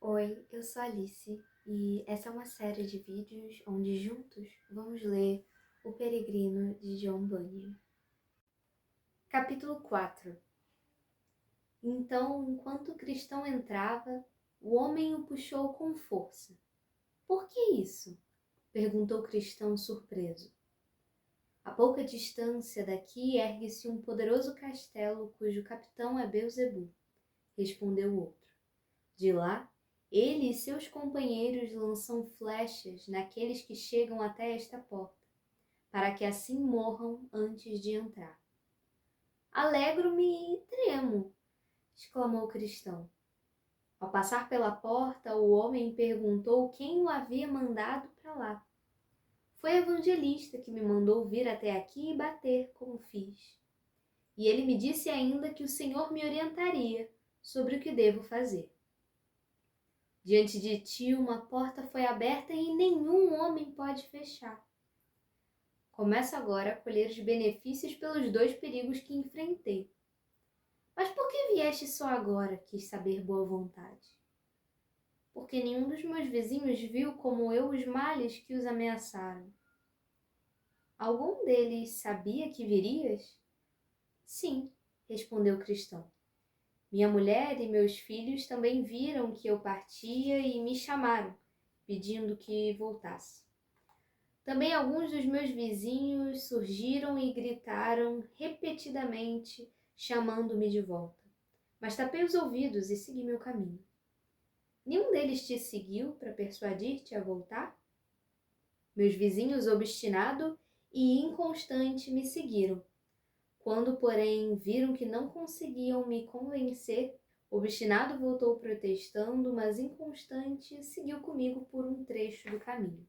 Oi, eu sou a Alice e essa é uma série de vídeos onde juntos vamos ler O Peregrino de John Bunyan. Capítulo 4. Então, enquanto o cristão entrava, o homem o puxou com força. Por que isso? Perguntou o cristão surpreso. A pouca distância daqui ergue-se um poderoso castelo cujo capitão é Beelzebub, respondeu o outro. De lá, ele e seus companheiros lançam flechas naqueles que chegam até esta porta, para que assim morram antes de entrar. Alegro-me e tremo, exclamou o cristão. Ao passar pela porta, o homem perguntou quem o havia mandado para lá. Foi a evangelista que me mandou vir até aqui e bater, como fiz. E ele me disse ainda que o Senhor me orientaria sobre o que devo fazer. Diante de ti uma porta foi aberta e nenhum homem pode fechar. Começo agora a colher os benefícios pelos 2 perigos que enfrentei. Mas por que vieste só agora? Quis saber boa vontade. Porque nenhum dos meus vizinhos viu como eu os males que os ameaçaram. Algum deles sabia que virias? Sim, respondeu o cristão. Minha mulher e meus filhos também viram que eu partia e me chamaram, pedindo que voltasse. Também alguns dos meus vizinhos surgiram e gritaram repetidamente, chamando-me de volta. Mas tapei os ouvidos e segui meu caminho. Nenhum deles te seguiu para persuadir-te a voltar? Meus vizinhos obstinado e inconstante me seguiram. Quando, porém, viram que não conseguiam me convencer, o obstinado voltou protestando, mas inconstante seguiu comigo por um trecho do caminho.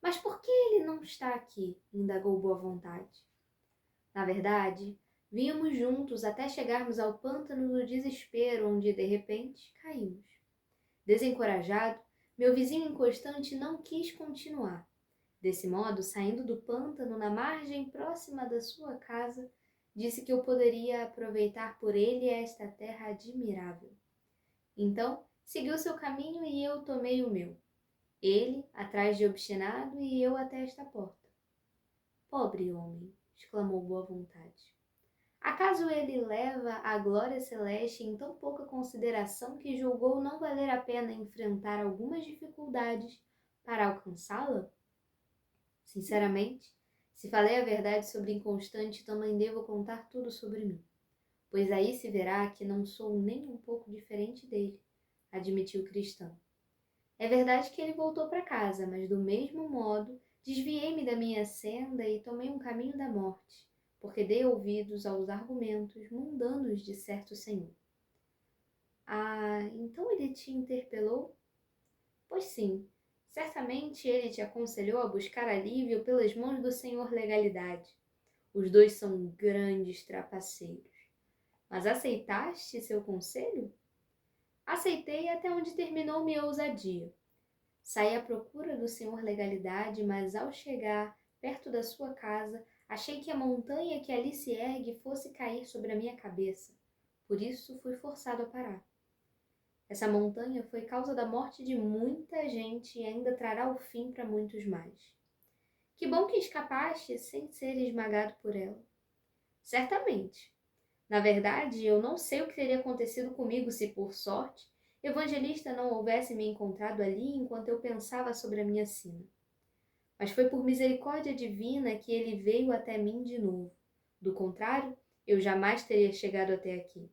Mas por que ele não está aqui? Indagou boa vontade. Na verdade, vínhamos juntos até chegarmos ao pântano do desespero, onde, de repente, caímos. Desencorajado, meu vizinho inconstante não quis continuar. Desse modo, saindo do pântano na margem próxima da sua casa, disse que eu poderia aproveitar por ele esta terra admirável. Então, seguiu seu caminho e eu tomei o meu. Ele, atrás de obstinado, e eu até esta porta. Pobre homem, exclamou boa vontade. Acaso ele leva a glória celeste em tão pouca consideração que julgou não valer a pena enfrentar algumas dificuldades para alcançá-la? Sinceramente, se falei a verdade sobre inconstante, também devo contar tudo sobre mim, pois aí se verá que não sou nem um pouco diferente dele, admitiu o cristão. É verdade que ele voltou para casa, mas do mesmo modo desviei-me da minha senda e tomei um caminho da morte, porque dei ouvidos aos argumentos mundanos de certo senhor. Ah, então ele te interpelou? Pois sim, certamente ele te aconselhou a buscar alívio pelas mãos do senhor Legalidade. Os dois são grandes trapaceiros. Mas aceitaste seu conselho? Aceitei até onde terminou minha ousadia. Saí à procura do senhor Legalidade, mas ao chegar perto da sua casa, achei que a montanha que ali se ergue fosse cair sobre a minha cabeça. Por isso fui forçado a parar. Essa montanha foi causa da morte de muita gente e ainda trará o fim para muitos mais. Que bom que escapaste sem ser esmagado por ela. Certamente. Na verdade, eu não sei o que teria acontecido comigo se, por sorte, Evangelista não houvesse me encontrado ali enquanto eu pensava sobre a minha sina. Mas foi por misericórdia divina que ele veio até mim de novo. Do contrário, eu jamais teria chegado até aqui.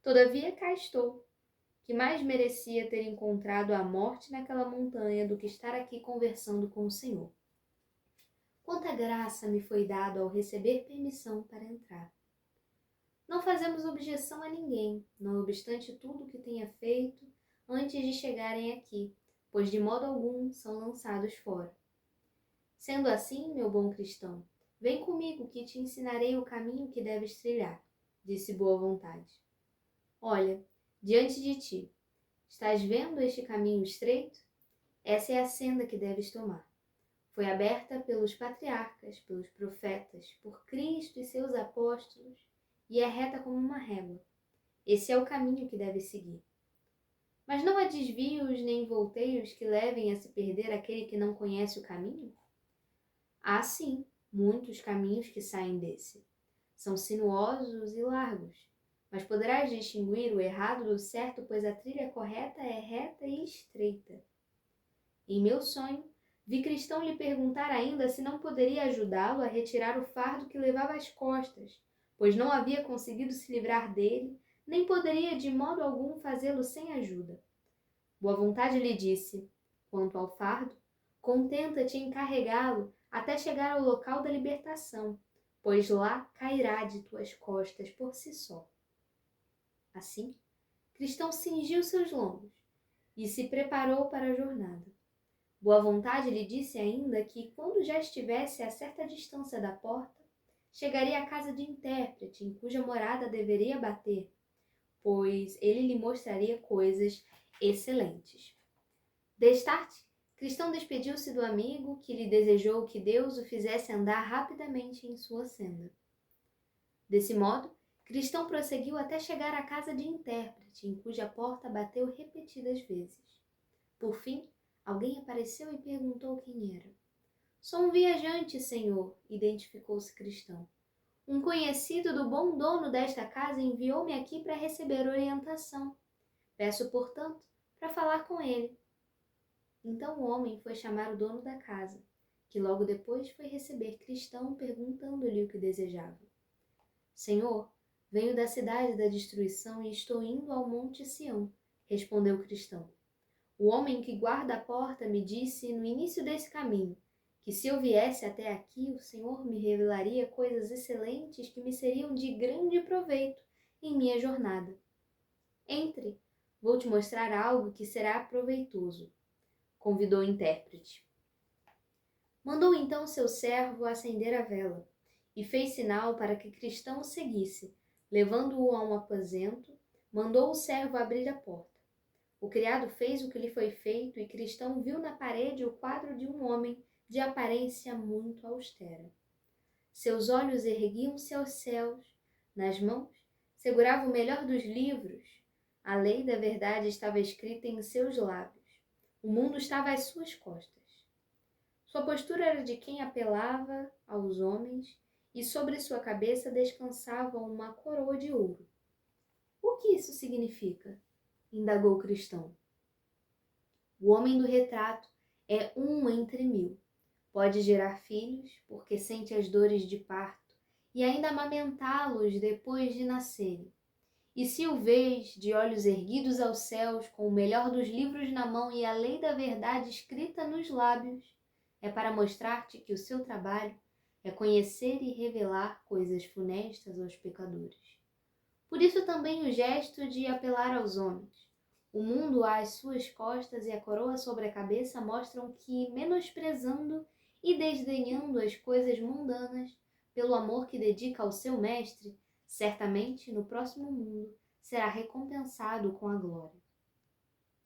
Todavia, cá estou, que mais merecia ter encontrado a morte naquela montanha do que estar aqui conversando com o Senhor. Quanta graça me foi dado ao receber permissão para entrar. Não fazemos objeção a ninguém, não obstante tudo o que tenha feito antes de chegarem aqui, pois de modo algum são lançados fora. Sendo assim, meu bom cristão, vem comigo que te ensinarei o caminho que deves trilhar, disse boa vontade. Olha, diante de ti, estás vendo este caminho estreito? Essa é a senda que deves tomar. Foi aberta pelos patriarcas, pelos profetas, por Cristo e seus apóstolos, e é reta como uma régua. Esse é o caminho que deves seguir. Mas não há desvios nem volteios que levem a se perder aquele que não conhece o caminho? Há sim muitos caminhos que saem desse. São sinuosos e largos, mas poderás distinguir o errado do certo, pois a trilha correta é reta e estreita. Em meu sonho, vi Cristão lhe perguntar ainda se não poderia ajudá-lo a retirar o fardo que levava às costas, pois não havia conseguido se livrar dele, nem poderia de modo algum fazê-lo sem ajuda. Boa Vontade lhe disse: quanto ao fardo, contenta-te em carregá-lo até chegar ao local da libertação, pois lá cairá de tuas costas por si só. Assim, Cristão cingiu seus lombos e se preparou para a jornada. Boa Vontade lhe disse ainda que, quando já estivesse a certa distância da porta, chegaria à casa de intérprete, em cuja morada deveria bater, pois ele lhe mostraria coisas excelentes. Destarte, Cristão despediu-se do amigo, que lhe desejou que Deus o fizesse andar rapidamente em sua senda. Desse modo, Cristão prosseguiu até chegar à casa de intérprete, em cuja porta bateu repetidas vezes. Por fim, alguém apareceu e perguntou quem era. Sou um viajante, senhor, identificou-se Cristão. Um conhecido do bom dono desta casa enviou-me aqui para receber orientação. Peço, portanto, para falar com ele. Então o homem foi chamar o dono da casa, que logo depois foi receber Cristão, perguntando-lhe o que desejava. Senhor, venho da cidade da destruição e estou indo ao monte Sião, respondeu Cristão. O homem que guarda a porta me disse no início desse caminho que, se eu viesse até aqui, o Senhor me revelaria coisas excelentes que me seriam de grande proveito em minha jornada. Entre, vou te mostrar algo que será proveitoso, convidou o intérprete. Mandou então seu servo acender a vela e fez sinal para que Cristão o seguisse. Levando-o a um aposento, mandou o servo abrir a porta. O criado fez o que lhe foi feito e Cristão viu na parede o quadro de um homem de aparência muito austera. Seus olhos erguiam-se aos céus, nas mãos segurava o melhor dos livros. A lei da verdade estava escrita em seus lábios. O mundo estava às suas costas. Sua postura era de quem apelava aos homens e sobre sua cabeça descansava uma coroa de ouro. O que isso significa? Indagou Cristão. O homem do retrato é um entre mil. Pode gerar filhos, porque sente as dores de parto, e ainda amamentá-los depois de nascerem. E se o vês de olhos erguidos aos céus, com o melhor dos livros na mão e a lei da verdade escrita nos lábios, é para mostrar-te que o seu trabalho é conhecer e revelar coisas funestas aos pecadores. Por isso também o gesto de apelar aos homens. O mundo às suas costas e a coroa sobre a cabeça mostram que, menosprezando e desdenhando as coisas mundanas, pelo amor que dedica ao seu mestre, certamente no próximo mundo será recompensado com a glória.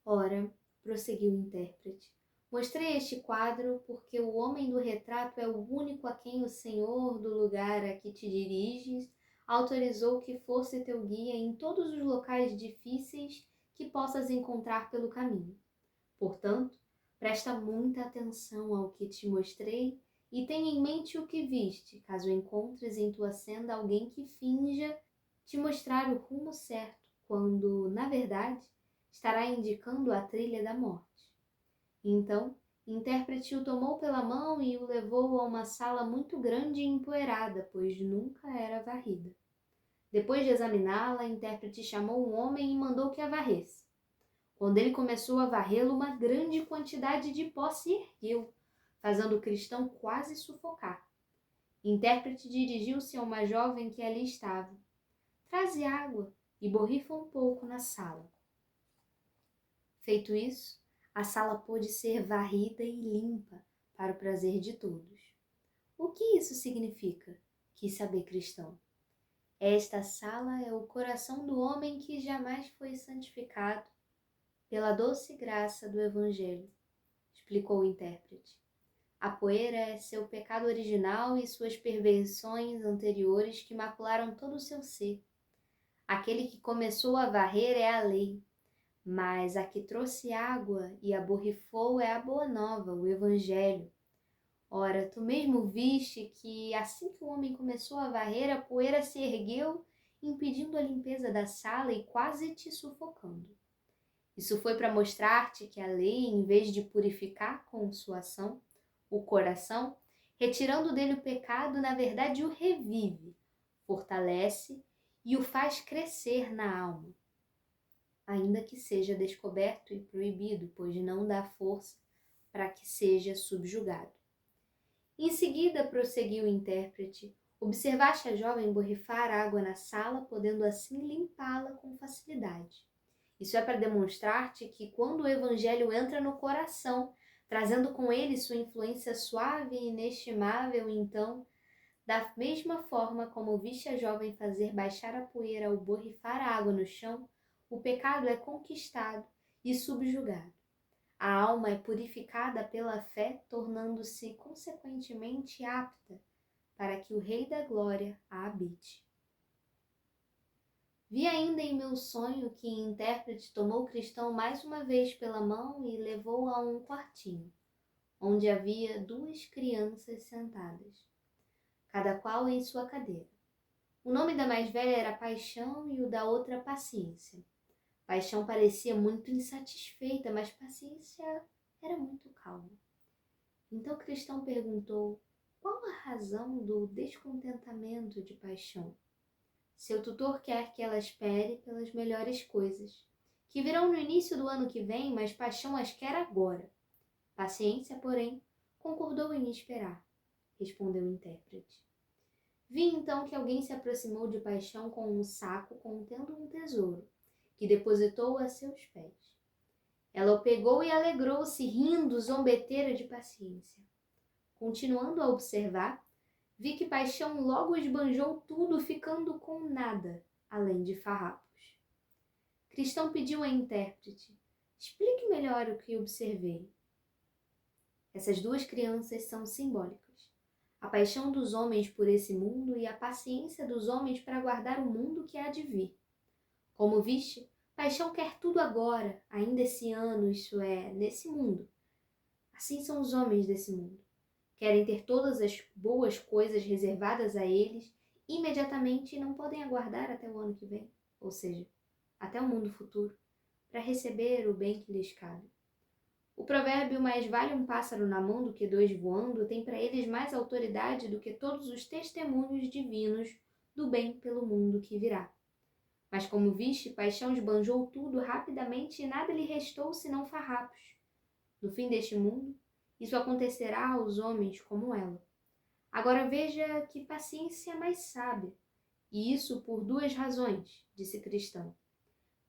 Ora, prosseguiu o intérprete, mostrei este quadro porque o homem do retrato é o único a quem o Senhor do lugar a que te diriges autorizou que fosse teu guia em todos os locais difíceis que possas encontrar pelo caminho. Portanto, presta muita atenção ao que te mostrei e tenha em mente o que viste, caso encontres em tua senda alguém que finja te mostrar o rumo certo, quando, na verdade, estará indicando a trilha da morte. Então, o intérprete o tomou pela mão e o levou a uma sala muito grande e empoeirada, pois nunca era varrida. Depois de examiná-la, o intérprete chamou um homem e mandou que a varresse. Quando ele começou a varrê-lo, uma grande quantidade de pó se ergueu, fazendo o cristão quase sufocar. O intérprete dirigiu-se a uma jovem que ali estava. Traze água e borrifa um pouco na sala. Feito isso, a sala pôde ser varrida e limpa para o prazer de todos. O que isso significa? Quis saber Cristão. Esta sala é o coração do homem que jamais foi santificado pela doce graça do Evangelho, explicou o intérprete. A poeira é seu pecado original e suas perversões anteriores que macularam todo o seu ser. Aquele que começou a varrer é a lei, mas a que trouxe água e a borrifou é a boa nova, o Evangelho. Ora, tu mesmo viste que assim que o homem começou a varrer, a poeira se ergueu, impedindo a limpeza da sala e quase te sufocando. Isso foi para mostrar-te que a lei, em vez de purificar com sua ação o coração, retirando dele o pecado, na verdade o revive, fortalece e o faz crescer na alma, ainda que seja descoberto e proibido, pois não dá força para que seja subjugado. Em seguida, prosseguiu o intérprete, observaste a jovem borrifar água na sala, podendo assim limpá-la com facilidade. Isso é para demonstrar-te que quando o Evangelho entra no coração, trazendo com ele sua influência suave e inestimável, então, da mesma forma como viste a jovem fazer baixar a poeira ao borrifar a água no chão, o pecado é conquistado e subjugado. A alma é purificada pela fé, tornando-se consequentemente apta para que o Rei da Glória a habite. Vi ainda em meu sonho que o intérprete tomou o cristão mais uma vez pela mão e levou-o a um quartinho, onde havia 2 crianças sentadas, cada qual em sua cadeira. O nome da mais velha era Paixão e o da outra Paciência. Paixão parecia muito insatisfeita, mas Paciência era muito calma. Então o cristão perguntou: qual a razão do descontentamento de Paixão? Seu tutor quer que ela espere pelas melhores coisas, que virão no início do ano que vem, mas Paixão as quer agora. Paciência, porém, concordou em esperar, respondeu o intérprete. Vi então que alguém se aproximou de Paixão com um saco contendo um tesouro, que depositou a seus pés. Ela o pegou e alegrou-se, rindo, zombeteira de Paciência. Continuando a observar, vi que Paixão logo esbanjou tudo, ficando com nada, além de farrapos. Cristão pediu à intérprete: explique melhor o que observei. Essas 2 crianças são simbólicas. A paixão dos homens por esse mundo e a paciência dos homens para guardar o mundo que há de vir. Como viste, Paixão quer tudo agora, ainda esse ano, isto é, nesse mundo. Assim são os homens desse mundo. Querem ter todas as boas coisas reservadas a eles imediatamente e não podem aguardar até o ano que vem, ou seja, até o mundo futuro, para receber o bem que lhes cabe. O provérbio mais vale um pássaro na mão do que 2 voando tem para eles mais autoridade do que todos os testemunhos divinos do bem pelo mundo que virá. Mas como viste, Paixão esbanjou tudo rapidamente e nada lhe restou senão farrapos. No fim deste mundo, isso acontecerá aos homens como ela. Agora veja que Paciência é mais sábia, e isso por 2 razões, disse Cristão.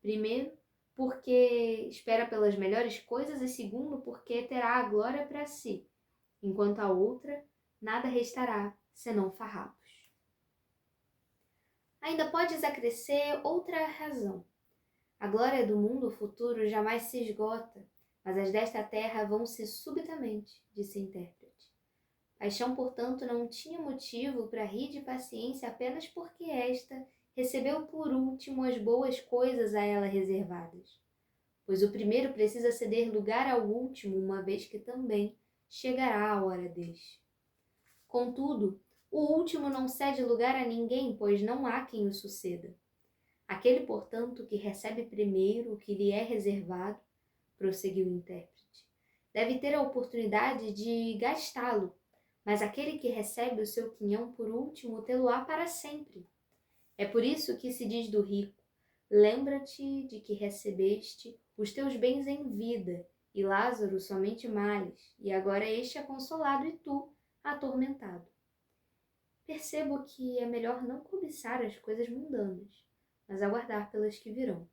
Primeiro, porque espera pelas melhores coisas, e segundo, porque terá a glória para si, enquanto a outra nada restará senão farrapos. Ainda podes acrescer outra razão. A glória do mundo futuro jamais se esgota, mas as desta terra vão-se subitamente, disse o intérprete. Paixão, portanto, não tinha motivo para rir de Paciência apenas porque esta recebeu por último as boas coisas a ela reservadas, pois o primeiro precisa ceder lugar ao último, uma vez que também chegará a hora deste. Contudo, o último não cede lugar a ninguém, pois não há quem o suceda. Aquele, portanto, que recebe primeiro o que lhe é reservado, prosseguiu o intérprete, deve ter a oportunidade de gastá-lo, mas aquele que recebe o seu quinhão por último tê-lo-á para sempre. É por isso que se diz do rico: lembra-te de que recebeste os teus bens em vida, e Lázaro somente males, e agora este é consolado e tu atormentado. Percebo que é melhor não cobiçar as coisas mundanas, mas aguardar pelas que virão.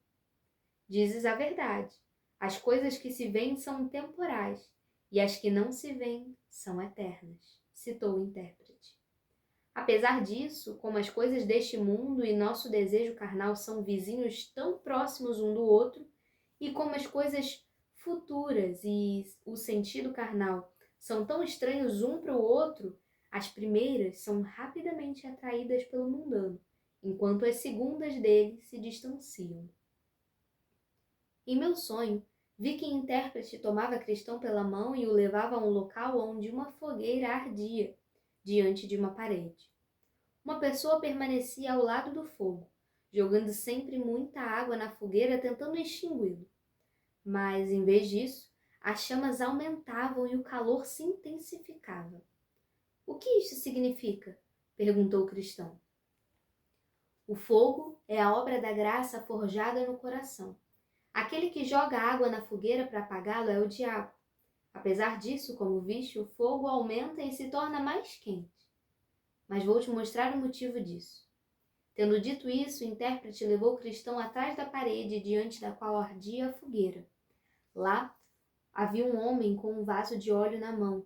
Dizes a verdade. As coisas que se veem são temporais, e as que não se veem são eternas, citou o intérprete. Apesar disso, como as coisas deste mundo e nosso desejo carnal são vizinhos tão próximos um do outro, e como as coisas futuras e o sentido carnal são tão estranhos um para o outro, as primeiras são rapidamente atraídas pelo mundano, enquanto as segundas dele se distanciam. Em meu sonho, vi que o intérprete tomava Cristão pela mão e o levava a um local onde uma fogueira ardia, diante de uma parede. Uma pessoa permanecia ao lado do fogo, jogando sempre muita água na fogueira tentando extingui-lo. Mas, em vez disso, as chamas aumentavam e o calor se intensificava. O que isto significa? Perguntou o cristão. O fogo é a obra da graça forjada no coração. Aquele que joga água na fogueira para apagá-lo é o diabo. Apesar disso, como viste, o fogo aumenta e se torna mais quente. Mas vou te mostrar o motivo disso. Tendo dito isso, o intérprete levou o cristão atrás da parede diante da qual ardia a fogueira. Lá havia um homem com um vaso de óleo na mão,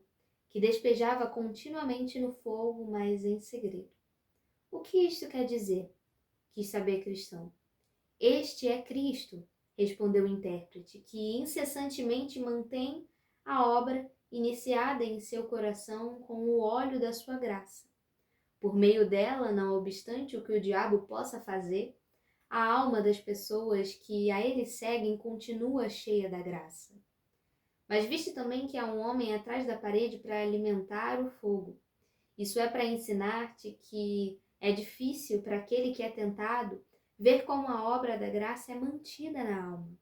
que despejava continuamente no fogo, mas em segredo. O que isto quer dizer? Quis saber cristão. Este é Cristo, respondeu o intérprete, que incessantemente mantém a obra iniciada em seu coração com o óleo da sua graça. Por meio dela, não obstante o que o diabo possa fazer, a alma das pessoas que a ele seguem continua cheia da graça. Mas viste também que há um homem atrás da parede para alimentar o fogo. Isso é para ensinar-te que é difícil para aquele que é tentado ver como a obra da graça é mantida na alma.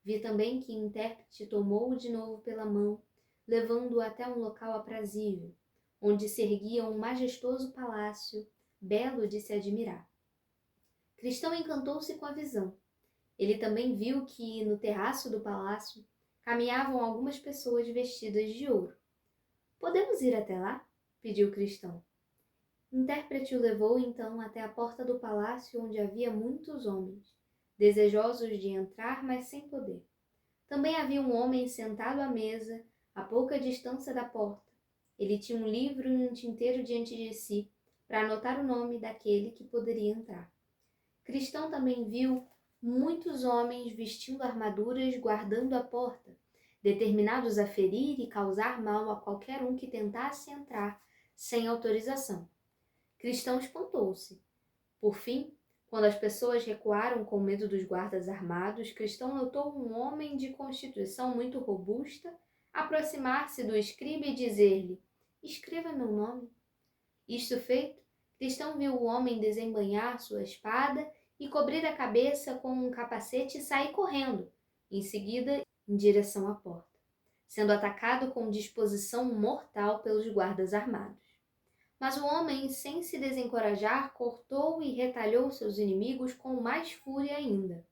Vi também que o intérprete tomou-o de novo pela mão, levando-o até um local aprazível, onde se erguia um majestoso palácio, belo de se admirar. Cristão encantou-se com a visão. Ele também viu que, no terraço do palácio, caminhavam algumas pessoas vestidas de ouro. Podemos ir até lá? Pediu Cristão. O intérprete o levou então até a porta do palácio, onde havia muitos homens, desejosos de entrar, mas sem poder. Também havia um homem sentado à mesa, a pouca distância da porta. Ele tinha um livro e um tinteiro diante de si, para anotar o nome daquele que poderia entrar. Cristão também viu muitos homens vestindo armaduras guardando a porta, determinados a ferir e causar mal a qualquer um que tentasse entrar sem autorização. Cristão espantou-se. Por fim, quando as pessoas recuaram com medo dos guardas armados, Cristão notou um homem de constituição muito robusta aproximar-se do escriba e dizer-lhe: escreva meu nome. Isto feito, Cristão viu o homem desembainhar sua espada e cobrir a cabeça com um capacete e sair correndo, em seguida em direção à porta, sendo atacado com disposição mortal pelos guardas armados. Mas o homem, sem se desencorajar, cortou e retalhou seus inimigos com mais fúria ainda.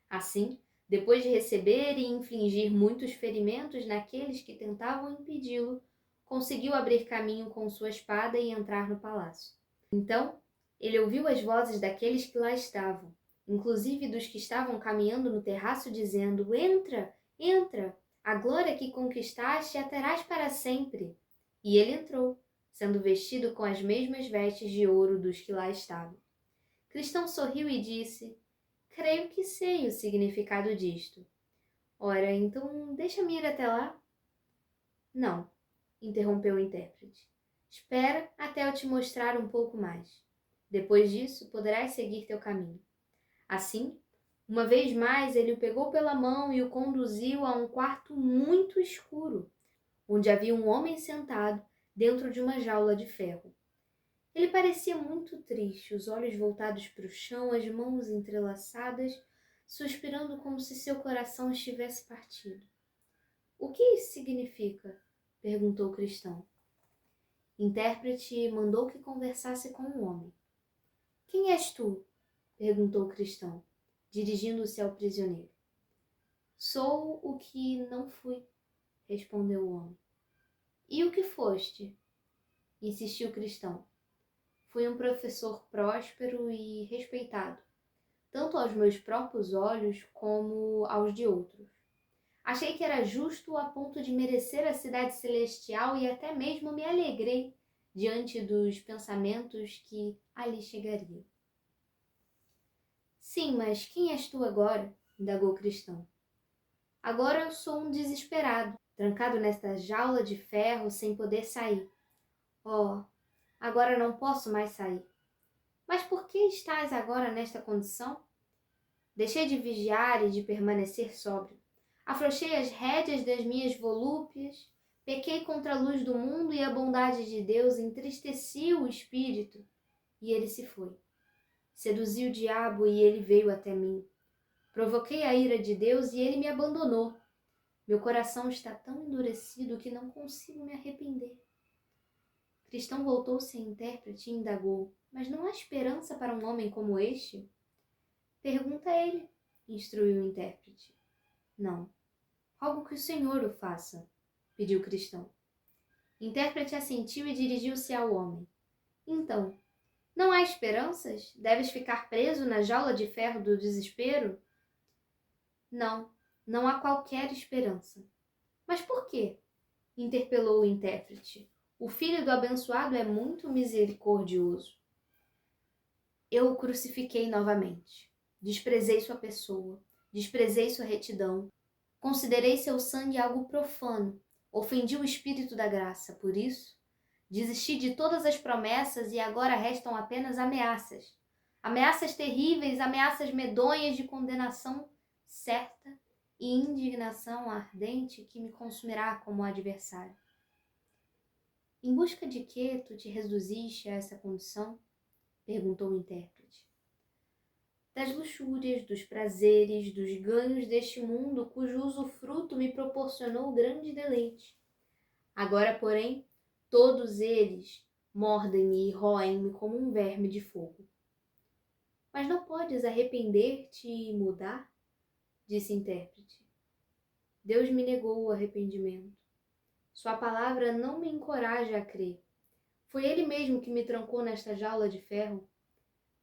Assim, depois de receber e infligir muitos ferimentos naqueles que tentavam impedi-lo, conseguiu abrir caminho com sua espada e entrar no palácio. Então, ele ouviu as vozes daqueles que lá estavam, inclusive dos que estavam caminhando no terraço, dizendo: entra, entra, a glória que conquistaste a terás para sempre. E ele entrou, sendo vestido com as mesmas vestes de ouro dos que lá estavam. Cristão sorriu e disse: creio que sei o significado disto. Ora, então deixa-me ir até lá. Não, interrompeu o intérprete. Espera até eu te mostrar um pouco mais. Depois disso, poderás seguir teu caminho. Assim, uma vez mais, ele o pegou pela mão e o conduziu a um quarto muito escuro, onde havia um homem sentado dentro de uma jaula de ferro. Ele parecia muito triste, os olhos voltados para o chão, as mãos entrelaçadas, suspirando como se seu coração estivesse partido. O que isso significa? Perguntou o cristão. O intérprete mandou que conversasse com o homem. Quem és tu? Perguntou o cristão, dirigindo-se ao prisioneiro. Sou o que não fui, respondeu o homem. E o que foste? Insistiu o cristão. Fui um professor próspero e respeitado, tanto aos meus próprios olhos como aos de outros. Achei que era justo a ponto de merecer a cidade celestial e até mesmo me alegrei diante dos pensamentos que ali chegariam. Sim, mas quem és tu agora? Indagou o cristão. Agora eu sou um desesperado, trancado nesta jaula de ferro sem poder sair. Oh, agora não posso mais sair. Mas por que estás agora nesta condição? Deixei de vigiar e de permanecer sóbrio. Afrouxei as rédeas das minhas volúpias, pequei contra a luz do mundo e a bondade de Deus entristeci o espírito, e ele se foi. Seduzi o diabo e ele veio até mim. Provoquei a ira de Deus e ele me abandonou. Meu coração está tão endurecido que não consigo me arrepender. Cristão voltou-se a intérprete e indagou: mas não há esperança para um homem como este? Pergunta a ele, instruiu o intérprete. Não. Rogo que o Senhor o faça, pediu o cristão. O intérprete assentiu e dirigiu-se ao homem. Então, não há esperanças? Deves ficar preso na jaula de ferro do desespero? Não, não há qualquer esperança. Mas por quê? Interpelou o intérprete. O filho do abençoado é muito misericordioso. Eu o crucifiquei novamente. Desprezei sua pessoa, desprezei sua retidão. Considerei seu sangue algo profano. Ofendi o espírito da graça. Por isso, desisti de todas as promessas e agora restam apenas ameaças. Ameaças terríveis, ameaças medonhas de condenação certa e indignação ardente que me consumirá como adversário. Em busca de que tu te reduziste a essa condição? Perguntou o intérprete. Das luxúrias, dos prazeres, dos ganhos deste mundo, cujo usufruto me proporcionou grande deleite. Agora, porém, todos eles mordem-me e roem-me como um verme de fogo. Mas não podes arrepender-te e mudar? Disse o intérprete. Deus me negou o arrependimento. Sua palavra não me encoraja a crer. Foi ele mesmo que me trancou nesta jaula de ferro.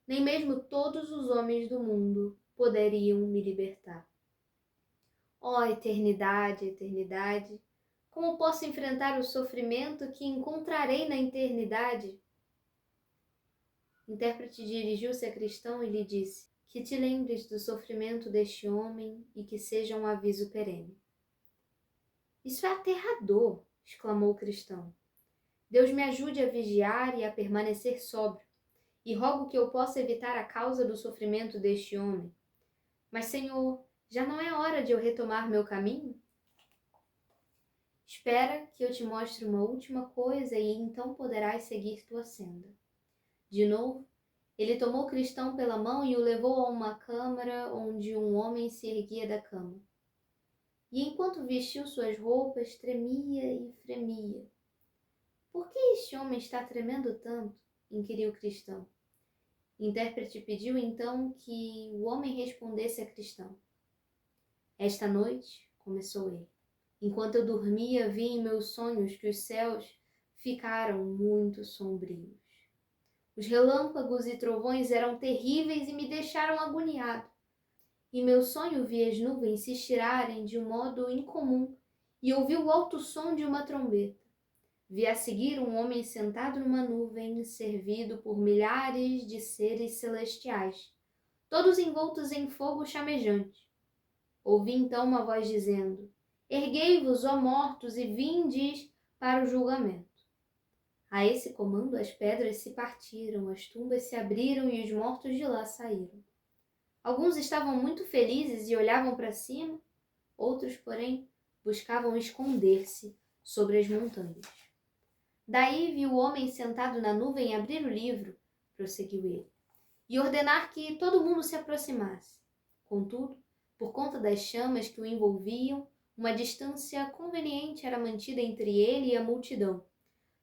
Nem mesmo todos os homens do mundo poderiam me libertar. Ó eternidade, eternidade, como posso enfrentar o sofrimento que encontrarei na eternidade? O intérprete dirigiu-se a cristão e lhe disse: que te lembres do sofrimento deste homem e que seja um aviso perene. Isso é aterrador, exclamou o cristão. Deus me ajude a vigiar e a permanecer sóbrio, e rogo que eu possa evitar a causa do sofrimento deste homem. Mas, Senhor, já não é hora de eu retomar meu caminho? Espera que eu te mostre uma última coisa e então poderás seguir tua senda. De novo, ele tomou o cristão pela mão e o levou a uma câmara onde um homem se erguia da cama. E enquanto vestiu suas roupas, tremia e fremia. Por que este homem está tremendo tanto? Inquiriu o cristão. O intérprete pediu então que o homem respondesse a cristão. Esta noite, começou ele, enquanto eu dormia, vi em meus sonhos que os céus ficaram muito sombrios. Os relâmpagos e trovões eram terríveis e me deixaram agoniado. Em meu sonho vi as nuvens se estirarem de um modo incomum e ouvi o alto som de uma trombeta. Vi a seguir um homem sentado numa nuvem, servido por milhares de seres celestiais, todos envoltos em fogo chamejante. Ouvi então uma voz dizendo: erguei-vos, ó mortos, e vindes para o julgamento. A esse comando as pedras se partiram, as tumbas se abriram e os mortos de lá saíram. Alguns estavam muito felizes e olhavam para cima, outros, porém, buscavam esconder-se sobre as montanhas. Daí vi o homem sentado na nuvem abrir o livro, prosseguiu ele, e ordenar que todo mundo se aproximasse. Contudo, por conta das chamas que o envolviam, uma distância conveniente era mantida entre ele e a multidão,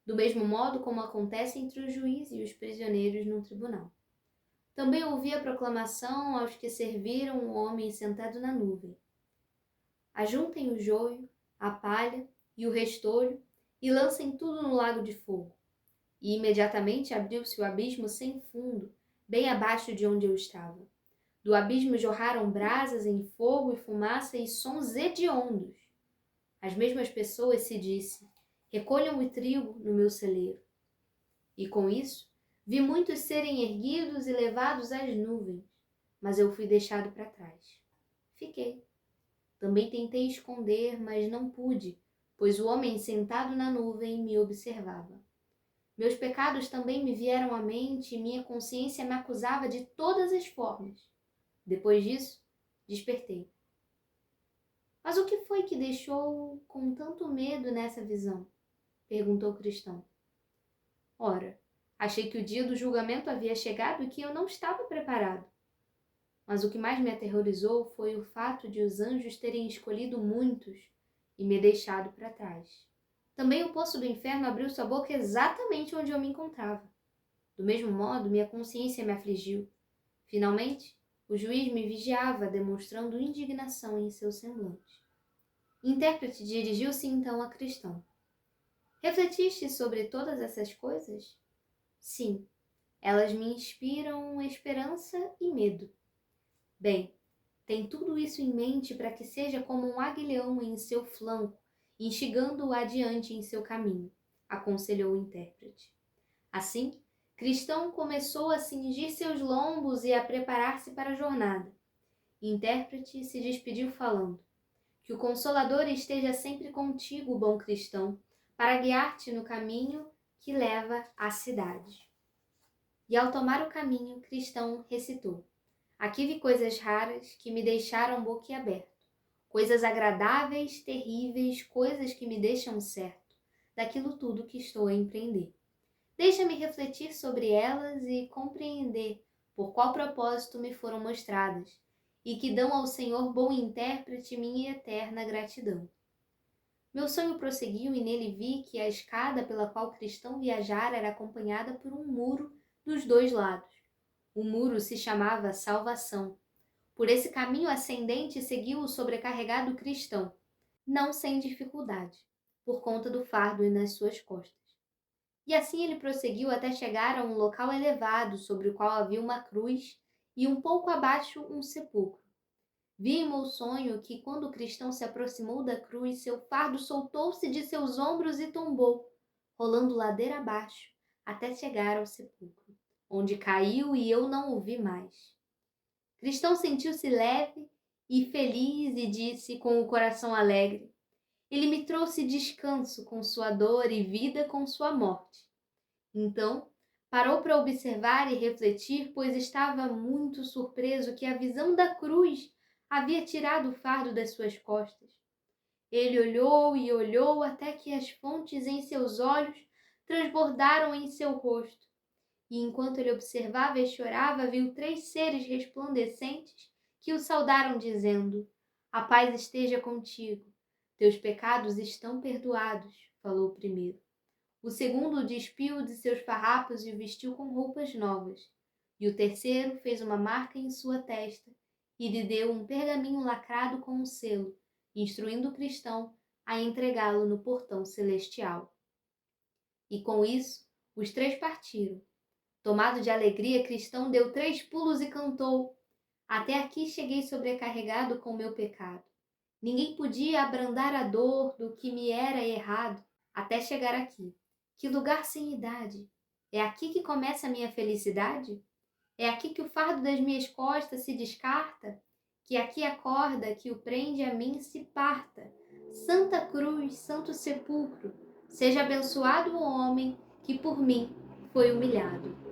do mesmo modo como acontece entre o juiz e os prisioneiros num tribunal. Também ouvi a proclamação aos que serviram o homem sentado na nuvem: ajuntem o joio, a palha e o restolho e lancem tudo no lago de fogo. E imediatamente abriu-se o abismo sem fundo, bem abaixo de onde eu estava. Do abismo jorraram brasas em fogo e fumaça e sons hediondos. As mesmas pessoas se disse: recolham o trigo no meu celeiro. E com isso, vi muitos serem erguidos e levados às nuvens, mas eu fui deixado para trás. Fiquei. Também tentei esconder, mas não pude, pois o homem sentado na nuvem me observava. Meus pecados também me vieram à mente e minha consciência me acusava de todas as formas. Depois disso, despertei. Mas o que foi que deixou com tanto medo nessa visão? Perguntou o cristão. Ora, achei que o dia do julgamento havia chegado e que eu não estava preparado. Mas o que mais me aterrorizou foi o fato de os anjos terem escolhido muitos e me deixado para trás. Também o poço do inferno abriu sua boca exatamente onde eu me encontrava. Do mesmo modo, minha consciência me afligiu. Finalmente, o juiz me vigiava, demonstrando indignação em seu semblante. O intérprete dirigiu-se então a cristão. Refletiste sobre todas essas coisas? Sim, elas me inspiram esperança e medo. Bem, tem tudo isso em mente para que seja como um aguilhão em seu flanco, instigando-o adiante em seu caminho, aconselhou o intérprete. Assim, Cristão começou a cingir seus lombos e a preparar-se para a jornada. O intérprete se despediu falando: que o Consolador esteja sempre contigo, bom cristão, para guiar-te no caminho que leva à cidade. E ao tomar o caminho, Cristão recitou: aqui vi coisas raras que me deixaram boquiaberto, coisas agradáveis, terríveis, coisas que me deixam certo daquilo tudo que estou a empreender. Deixa-me refletir sobre elas e compreender por qual propósito me foram mostradas, e que dão ao Senhor bom intérprete minha eterna gratidão. Meu sonho prosseguiu e nele vi que a escada pela qual Cristão viajara era acompanhada por um muro dos dois lados. O muro se chamava Salvação. Por esse caminho ascendente seguiu o sobrecarregado Cristão, não sem dificuldade, por conta do fardo nas suas costas. E assim ele prosseguiu até chegar a um local elevado, sobre o qual havia uma cruz e um pouco abaixo um sepulcro. Vi em meu sonho que, quando o cristão se aproximou da cruz, seu fardo soltou-se de seus ombros e tombou, rolando ladeira abaixo, até chegar ao sepulcro, onde caiu e eu não o vi mais. Cristão sentiu-se leve e feliz e disse com o coração alegre: ele me trouxe descanso com sua dor e vida com sua morte. Então, parou para observar e refletir, pois estava muito surpreso que a visão da cruz havia tirado o fardo das suas costas. Ele olhou e olhou até que as fontes em seus olhos transbordaram em seu rosto. E enquanto ele observava e chorava, viu 3 seres resplandecentes que o saudaram, dizendo: a paz esteja contigo. Teus pecados estão perdoados, falou o primeiro. O segundo o despiu de seus farrapos e o vestiu com roupas novas. E o terceiro fez uma marca em sua testa e lhe deu um pergaminho lacrado com um selo, instruindo o cristão a entregá-lo no portão celestial. E com isso, os 3 partiram. Tomado de alegria, Cristão deu 3 pulos e cantou: até aqui cheguei sobrecarregado com meu pecado. Ninguém podia abrandar a dor do que me era errado até chegar aqui. Que lugar sem idade! É aqui que começa a minha felicidade? É aqui que o fardo das minhas costas se descarta? Que aqui a corda que o prende a mim se parta? Santa Cruz, Santo Sepulcro, seja abençoado o homem que por mim foi humilhado.